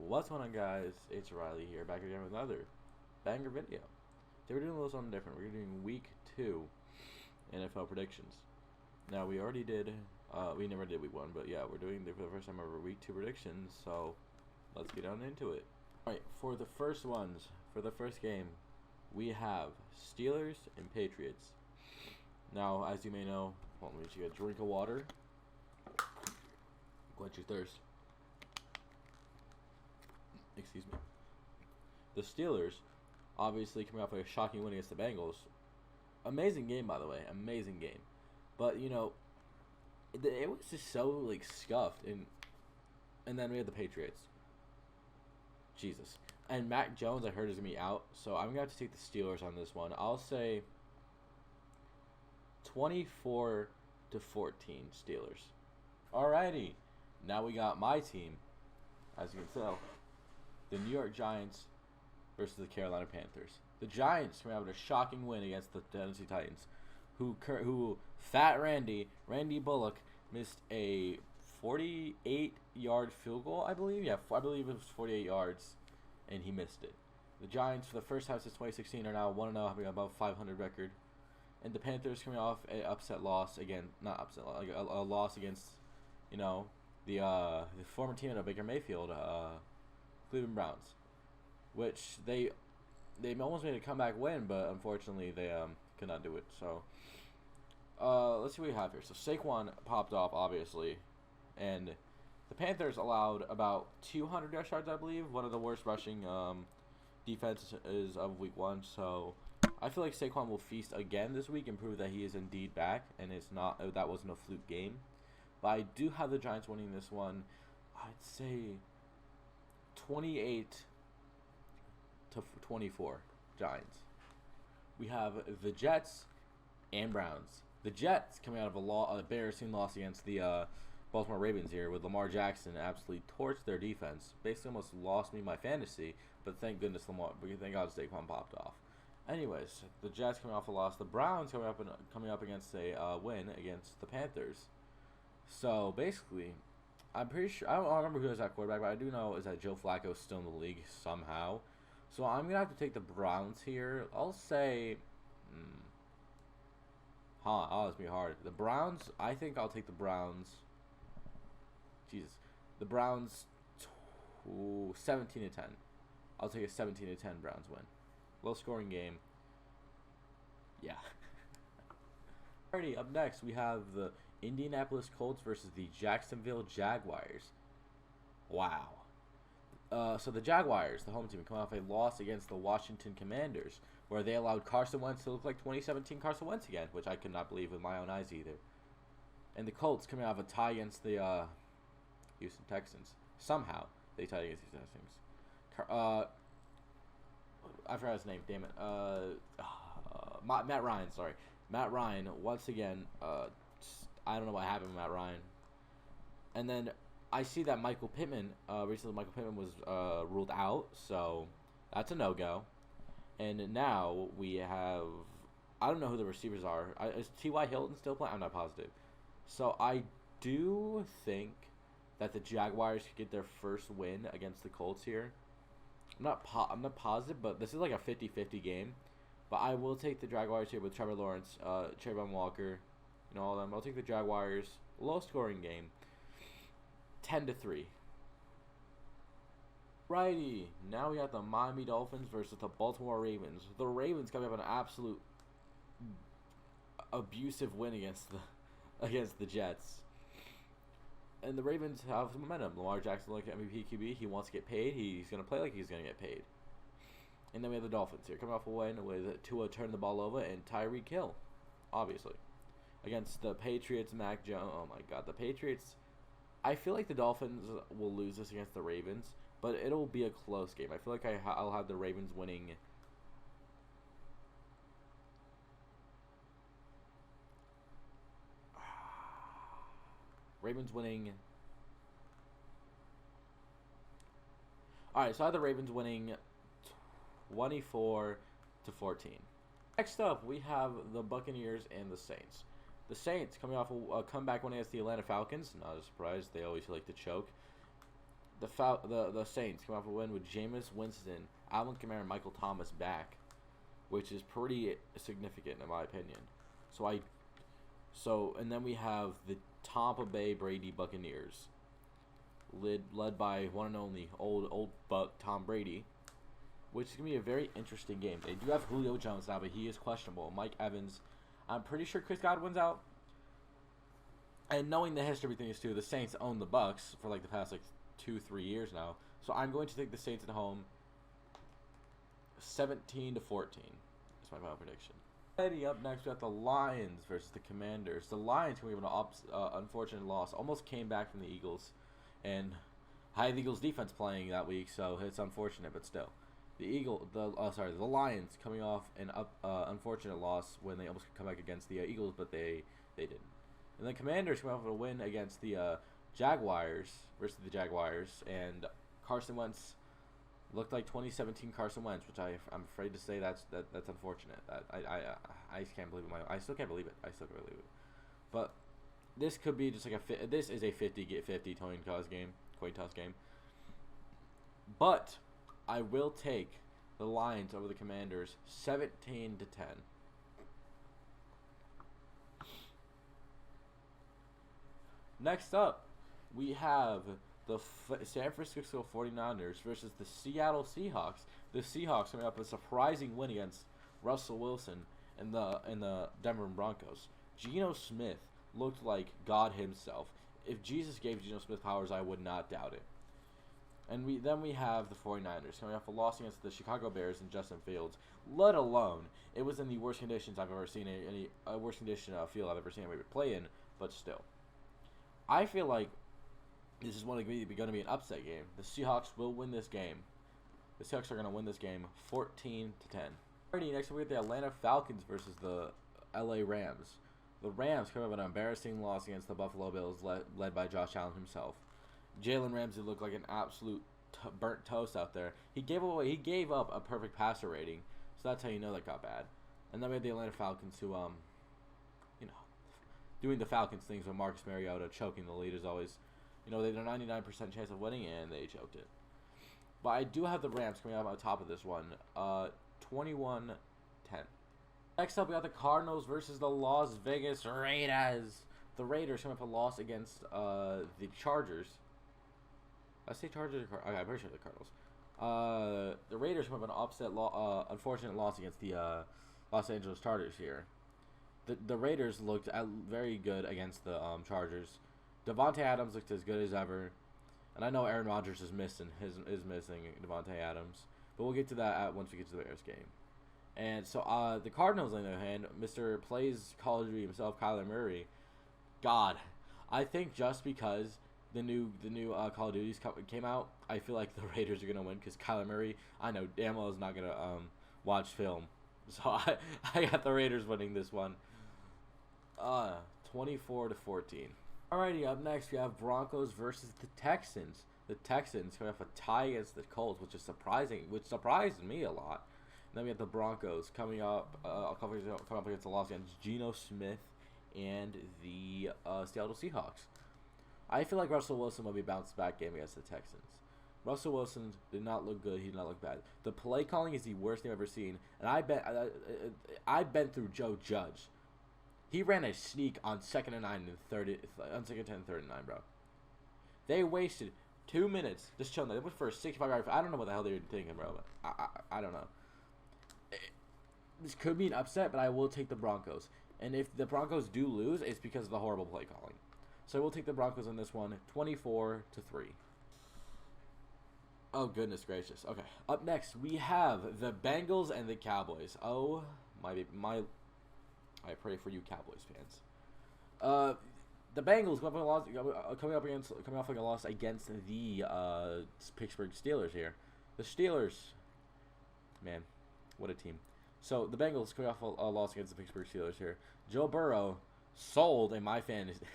What's going on, guys? It's Riley here, back again with another banger video. Today we're doing a little something different. We're doing week 2 NFL predictions. Now, we already did, we never did week 1, but yeah, we're doing for the first time ever week 2 predictions, so let's get on into it. Alright, for the first ones, for the first game, we have Steelers and Patriots. Now, as you may know, let me get a drink of water. Quench your thirst. Excuse me. The Steelers, obviously coming off a shocking win against the Bengals. Amazing game, by the way. Amazing game. But, you know, it was just so, like, scuffed. And then we had the Patriots. Jesus. And Mac Jones, I heard, is going to be out. So I'm going to have to take the Steelers on this one. I'll say 24-14 Steelers. Alrighty. Now we got my team, as you can tell. The New York Giants versus the Carolina Panthers. The Giants coming out with a shocking win against the Tennessee Titans, who Fat Randy Bullock missed a 48-yard field goal, I believe. Yeah, I believe it was 48 yards, and he missed it. The Giants, for the first time since 2016, are now 1-0, having above 500 record. And the Panthers coming off an upset loss again, not upset, like a loss against, you know, the former team of Baker Mayfield, Cleveland Browns, which they almost made a comeback win, but unfortunately they could not do it. So let's see what we have here. So Saquon popped off, obviously, and the Panthers allowed about 200 rush yards, I believe. One of the worst rushing defenses of week 1. So I feel like Saquon will feast again this week and prove that he is indeed back, and that wasn't a fluke game. But I do have the Giants winning this one. I'd say 28-24 Giants. We have the Jets and Browns. The Jets coming out of a embarrassing loss against the Baltimore Ravens here, with Lamar Jackson absolutely torched their defense. Basically almost lost me my fantasy, but thank goodness thank God Saquon popped off. Anyways, the Jets coming off a loss. The Browns coming up against a win against the Panthers. So basically, I'm pretty sure, I don't remember who has that quarterback, but I do know is that Joe Flacco is still in the league somehow. So I'm going to have to take the Browns here. I'll say, that's going to be hard. The Browns, I think I'll take the Browns. Jesus. The Browns 17-10. I'll take a 17-10 Browns win. Low scoring game. Yeah. Alrighty, up next we have the Indianapolis Colts versus the Jacksonville Jaguars. Wow. So the Jaguars, the home team, coming off a loss against the Washington Commanders, where they allowed Carson Wentz to look like 2017 Carson Wentz again, which I could not believe with my own eyes either. And the Colts coming off a tie against the Houston Texans. Somehow they tied against the Texans. I forgot his name. Damn it. Matt Ryan. Sorry, Matt Ryan. Once again, I don't know what happened with Matt Ryan. And then I see that Michael Pittman, recently Michael Pittman was ruled out, so that's a no-go. And now we have, I don't know who the receivers are. Is T.Y. Hilton still playing? I'm not positive. So I do think that the Jaguars could get their first win against the Colts here. I'm not positive, but this is like a 50-50 game. But I will take the Jaguars here with Trevor Lawrence, Trayvon Walker, all of them. I'll take the Jaguars. Low scoring game. 10-3. Righty. Now we got the Miami Dolphins versus the Baltimore Ravens. The Ravens coming up an absolute abusive win against the Jets. And the Ravens have some momentum. Lamar Jackson, like MVP QB, he wants to get paid. He's going to play like he's going to get paid. And then we have the Dolphins here, coming off a win with Tua turning the ball over and Tyreek Hill, obviously, against the Patriots. Mac Jones. Oh my God, the Patriots. I feel like the Dolphins will lose this against the Ravens, but it'll be a close game. I feel like I'll have the Ravens winning. Ravens winning. Alright, so I have the Ravens winning 24-14. Next up, we have the Buccaneers and the Saints. The Saints coming off a comeback win against the Atlanta Falcons. Not a surprise. They always like to choke. the Saints come off a win with Jameis Winston, Alvin Kamara, and Michael Thomas back, which is pretty significant in my opinion. And then we have the Tampa Bay Brady Buccaneers, led by one and only old buck Tom Brady, which is gonna be a very interesting game. They do have Julio Jones now, but he is questionable. Mike Evans, I'm pretty sure Chris Godwin's out. And knowing the history of everything is too, the Saints own the Bucks for like the past 2-3 years now. So I'm going to take the Saints at home 17-14. That's my final prediction. Up next, we got the Lions versus the Commanders. The Lions, who have an unfortunate loss, almost came back from the Eagles, and had the Eagles defense playing that week, so it's unfortunate, but still. The Lions coming off an unfortunate loss when they almost come back against the Eagles, but they didn't. And the Commanders come off a win against the Jaguars versus the Jaguars, and Carson Wentz looked like 2017 Carson Wentz, which I'm afraid to say that's unfortunate. I can't believe it. I still can't believe it. But this could be just like this is a 50-50 coin toss game. But I will take the Lions over the Commanders 17-10. Next up, we have the San Francisco 49ers versus the Seattle Seahawks. The Seahawks coming up a surprising win against Russell Wilson and the Denver Broncos. Geno Smith looked like God himself. If Jesus gave Geno Smith powers, I would not doubt it. And we have the 49ers coming off a loss against the Chicago Bears and Justin Fields. Let alone, it was in the worst conditions I've ever seen worst condition field I've ever seen anybody play in. But still, I feel like this is going to be an upset game. The Seahawks will win this game. The Seahawks are going to win this game 14-10. Alrighty, next we have the Atlanta Falcons versus the LA Rams. The Rams come up with an embarrassing loss against the Buffalo Bills, led by Josh Allen himself. Jalen Ramsey looked like an absolute burnt toast out there. He gave up a perfect passer rating, so that's how you know that got bad. And then we had the Atlanta Falcons, who doing the Falcons things with Marcus Mariota choking the lead as always. They had a 99% chance of winning, and they choked it. But I do have the Rams coming out on top of this one, 21-10. Next up, we got the Cardinals versus the Las Vegas Raiders. The Raiders coming up a loss against the Chargers. I say Chargers. Okay, I'm pretty sure the Cardinals. The Raiders come up an unfortunate loss against the Los Angeles Chargers here. The Raiders looked very good against the Chargers. Devontae Adams looked as good as ever, and I know Aaron Rodgers is missing Devontae Adams, but we'll get to that once we get to the Bears game. And so the Cardinals, on the other hand, Mr. Plays Call of Duty himself, Kyler Murray. God, I think just because the new Call of Duty came out, I feel like the Raiders are gonna win because Kyler Murray, I know damn well is not gonna watch film, so I got the Raiders winning this one, 24-14. Alrighty, up next we have Broncos versus the Texans. The Texans coming off a tie against the Colts, which surprised me a lot. And then we have the Broncos coming up against the loss against Geno Smith and the Seattle Seahawks. I feel like Russell Wilson will be bounced back game against the Texans. Russell Wilson did not look good. He did not look bad. The play calling is the worst thing I've ever seen. And I've been through Joe Judge. He ran a sneak on 2nd and 9 and 30, on 2nd and 10 and 3rd and 9, bro. They wasted 2 minutes just chilling there. They went for a 65-yard. I don't know what the hell they were thinking, bro. But I don't know. This could be an upset, but I will take the Broncos. And if the Broncos do lose, it's because of the horrible play calling. So we'll take the Broncos in this one, 24-3. Oh, goodness gracious. Okay. Up next, we have the Bengals and the Cowboys. Oh, my I pray for you, Cowboys fans. The Bengals coming off a loss against the Pittsburgh Steelers here. The Steelers, man, what a team. So the Bengals coming off a loss against the Pittsburgh Steelers here. Joe Burrow sold in my fantasy.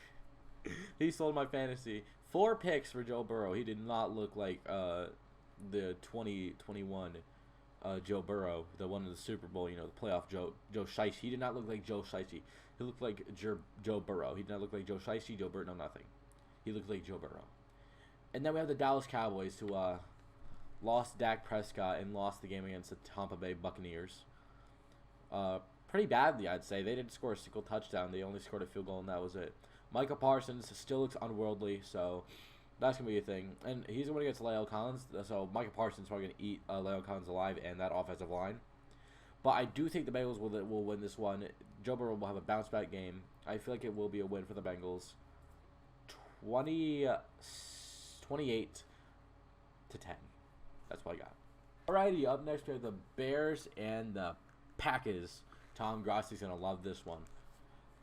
He sold my fantasy. 4 picks for Joe Burrow. He did not look like the 2021 Joe Burrow, the one in the Super Bowl, the playoff Joe Shiesty. He did not look like Joe Shiesty. He looked like Joe Burrow. He did not look like Joe Shiesty, Joe Burrow, no nothing. He looked like Joe Burrow. And then we have the Dallas Cowboys, who lost Dak Prescott and lost the game against the Tampa Bay Buccaneers. Pretty badly, I'd say. They didn't score a single touchdown. They only scored a field goal, and that was it. Micah Parsons still looks unworldly, so that's going to be a thing. And he's going against La'el Collins, so Micah Parsons is probably going to eat La'el Collins alive and that offensive line. But I do think the Bengals will win this one. Joe Burrow will have a bounce-back game. I feel like it will be a win for the Bengals. 28 to 10. That's what I got. Alrighty, up next we have the Bears and the Packers. Tom Grossi's going to love this one.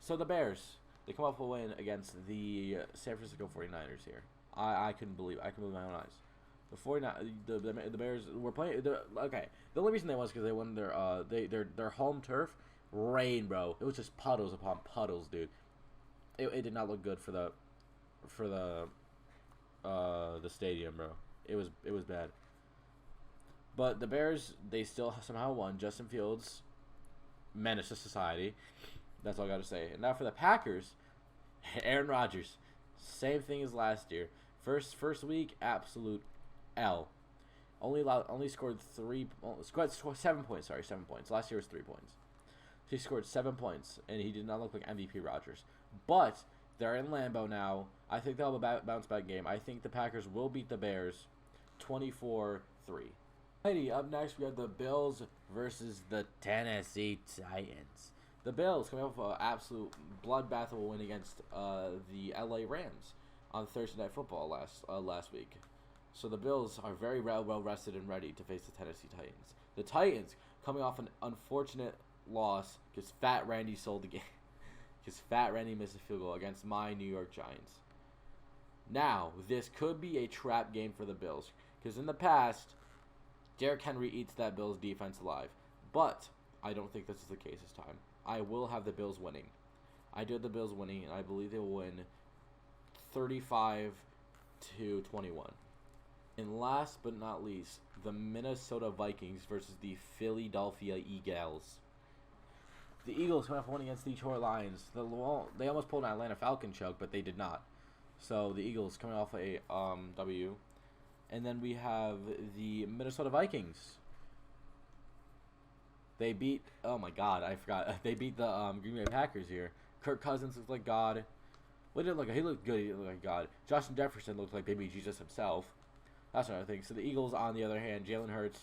So the Bears, they come off a win against the San Francisco 49ers here. I couldn't believe my own eyes. The Bears were playing. Okay, the only reason they won is because they won their home turf. Rain, bro. It was just puddles upon puddles, dude. It did not look good for the stadium, bro. It was bad. But the Bears, they still somehow won. Justin Fields, menace to society. That's all I got to say. And now for the Packers, Aaron Rodgers, same thing as last year. First week, absolute L. Only scored 7 points. Sorry, 7 points. Last year was 3 points. He scored 7 poins, and he did not look like MVP Rodgers. But they're in Lambeau now. I think they'll have a bounce-back game. I think the Packers will beat the Bears 24-3. Alrighty, up next we have the Bills versus the Tennessee Titans. The Bills coming off an absolute bloodbath of a win against the LA Rams on Thursday Night Football last week. So the Bills are very well rested and ready to face the Tennessee Titans. The Titans coming off an unfortunate loss because Fat Randy sold the game. Because Fat Randy missed a field goal against my New York Giants. Now, this could be a trap game for the Bills. Because in the past, Derrick Henry eats that Bills defense alive. But I don't think this is the case this time. I will have the Bills winning. I do have the Bills winning, and I believe they will win 35-21. And last but not least, the Minnesota Vikings versus the Philadelphia Eagles. The Eagles went off one against the Detroit Lions. They almost pulled an Atlanta Falcon choke, but they did not. So the Eagles coming off a W. And then we have the Minnesota Vikings. They beat, oh my god, I forgot. They beat the Green Bay Packers here. Kirk Cousins looked like God. Well, he looked good. He looked like God. Justin Jefferson looked like baby Jesus himself. That's another thing. So the Eagles, on the other hand, Jalen Hurts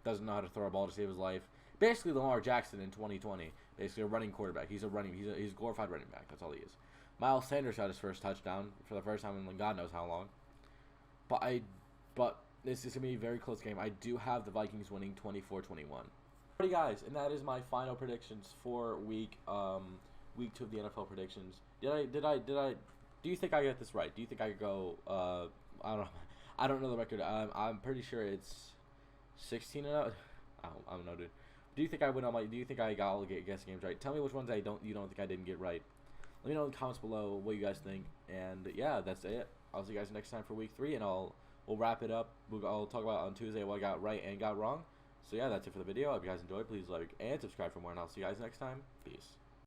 doesn't know how to throw a ball to save his life. Basically, Lamar Jackson in 2020. Basically, a running quarterback. He's a glorified running back. That's all he is. Miles Sanders had his first touchdown for the first time in God knows how long. But this is gonna be a very close game. I do have the Vikings winning 24-21. Alrighty, guys, and that is my final predictions for week 2 of the NFL predictions. Do you think I get this right? Do you think I could go? I don't know the record. I'm pretty sure it's 16-0. I don't know, dude. Do you think I win all my? Do you think I got all the guess games right? Tell me which ones you don't think I didn't get right. Let me know in the comments below what you guys think. And yeah, that's it. I'll see you guys next time for week 3, and we'll wrap it up. I'll talk about on Tuesday what I got right and got wrong. So yeah, that's it for the video. If you guys enjoyed, please like and subscribe for more, and I'll see you guys next time. Peace.